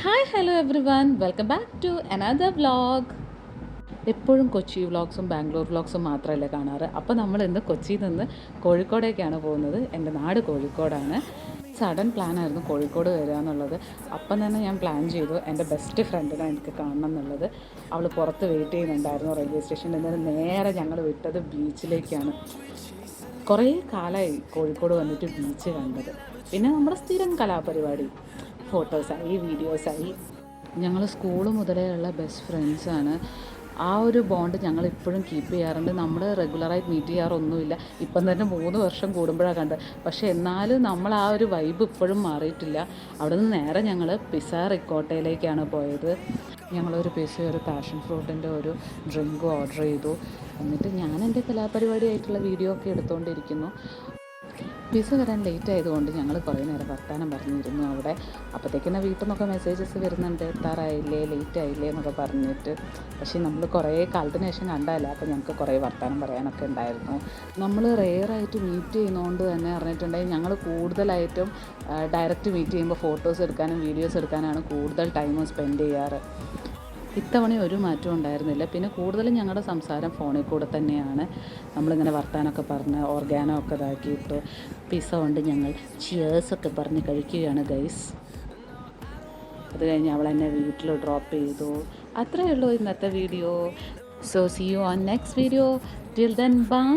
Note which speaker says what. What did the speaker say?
Speaker 1: Hi hello everyone welcome back to another vlog. എപ്പോഴും കൊച്ചി വ്ളോഗ്സും ബാംഗ്ലൂർ വ്ളോഗ്സും മാത്രമല്ലേ കാണാറ്. അപ്പോൾ നമ്മൾ ഇന്ന് കൊച്ചിയിൽ നിന്ന് കോഴിക്കോടേക്കാണ് പോകുന്നത്. എൻ്റെ നാട് കോഴിക്കോടാണ്. സഡൻ പ്ലാനായിരുന്നു കോഴിക്കോട് വരിക എന്നുള്ളത്. അപ്പം തന്നെ ഞാൻ പ്ലാൻ ചെയ്തു എൻ്റെ ബെസ്റ്റ് ഫ്രണ്ടിനെ എനിക്ക് കാണണം എന്നുള്ളത്. അവൾ പുറത്ത് വെയിറ്റ് ചെയ്യുന്നുണ്ടായിരുന്നു റെയിൽവേ സ്റ്റേഷനിൽ നിന്ന്. നേരെ ഞങ്ങൾ വിട്ടത് ബീച്ചിലേക്കാണ്. കുറേ കാലമായി കോഴിക്കോട് വന്നിട്ട് ബീച്ച് കണ്ടത്. പിന്നെ നമ്മുടെ സ്ഥിരം കലാപരിപാടി, ഫോട്ടോസായി വീഡിയോസായി. ഞങ്ങൾ സ്കൂൾ മുതലേ ഉള്ള ബെസ്റ്റ് ഫ്രണ്ട്സാണ്. ആ ഒരു ബോണ്ട് ഞങ്ങൾ ഇപ്പോഴും കീപ്പ് ചെയ്യാറുണ്ട്. നമ്മൾ റെഗുലറായിട്ട് മീറ്റ് ചെയ്യാറൊന്നുമില്ല. ഇപ്പം തന്നെ 3 വർഷം കൂടുമ്പോഴാണ് കണ്ടത്. പക്ഷേ എന്നാലും നമ്മൾ ആ ഒരു വൈബ് ഇപ്പോഴും മാറിയിട്ടില്ല. അവിടെ നിന്ന് നേരെ ഞങ്ങൾ പിസ്സ റിക്കോട്ടയിലേക്കാണ് പോയത്. ഞങ്ങളൊരു പിസ്സ, ഒരു പാഷൻ ഫ്രൂട്ടിൻ്റെ ഒരു ഡ്രിങ്കും ഓർഡർ ചെയ്തു. എന്നിട്ട് ഞാൻ എൻ്റെ കലാപരിപാടിയായിട്ടുള്ള വീഡിയോ ഒക്കെ എടുത്തുകൊണ്ടിരിക്കുന്നു. പിസ്സ വരാൻ ലേറ്റ് ആയതുകൊണ്ട് ഞങ്ങൾ കുറേ നേരം വർത്തമാനം പറഞ്ഞിരുന്നു അവിടെ. അപ്പോഴത്തേക്കിനെ വീട്ടിൽ നിന്നൊക്കെ മെസ്സേജസ് വരുന്നുണ്ട്, എത്താറായില്ലേ, ലേറ്റ് ആയില്ലേ എന്നൊക്കെ പറഞ്ഞിട്ട്. പക്ഷേ നമ്മൾ കുറേ കാലത്തിന് ശേഷം കണ്ടതല്ല, അപ്പോൾ ഞങ്ങൾക്ക് കുറേ വർത്തമാനം പറയാനൊക്കെ ഉണ്ടായിരുന്നു. നമ്മൾ റെയറായിട്ട് മീറ്റ് ചെയ്യുന്നതുകൊണ്ട് തന്നെ അറിഞ്ഞിട്ടുണ്ടെങ്കിൽ ഞങ്ങൾ കൂടുതലായിട്ടും ഡയറക്റ്റ് മീറ്റ് ചെയ്യുമ്പോൾ ഫോട്ടോസ് എടുക്കാനും വീഡിയോസ് എടുക്കാനാണ് കൂടുതൽ ടൈം സ്പെൻഡ് ചെയ്യാറ്. ഇത്തവണ ഒരു മാറ്റവും ഉണ്ടായിരുന്നില്ല. പിന്നെ കൂടുതലും ഞങ്ങളുടെ സംസാരം ഫോണിൽ കൂടെ തന്നെയാണ്. നമ്മളിങ്ങനെ വർത്താനമൊക്കെ പറഞ്ഞ് ഓർഗാനോ ഒക്കെ ഇതാക്കിയിട്ട് പിസ്സ കൊണ്ട് ഞങ്ങൾ ചിയേഴ്സൊക്കെ പറഞ്ഞ് കഴിക്കുകയാണ് ഗൈസ്. അത് കഴിഞ്ഞ് അവൾ എന്നെ വീട്ടിൽ ഡ്രോപ്പ് ചെയ്തു. അത്രയേ ഉള്ളൂ ഇന്നത്തെ video. So see you on next video. Till then by.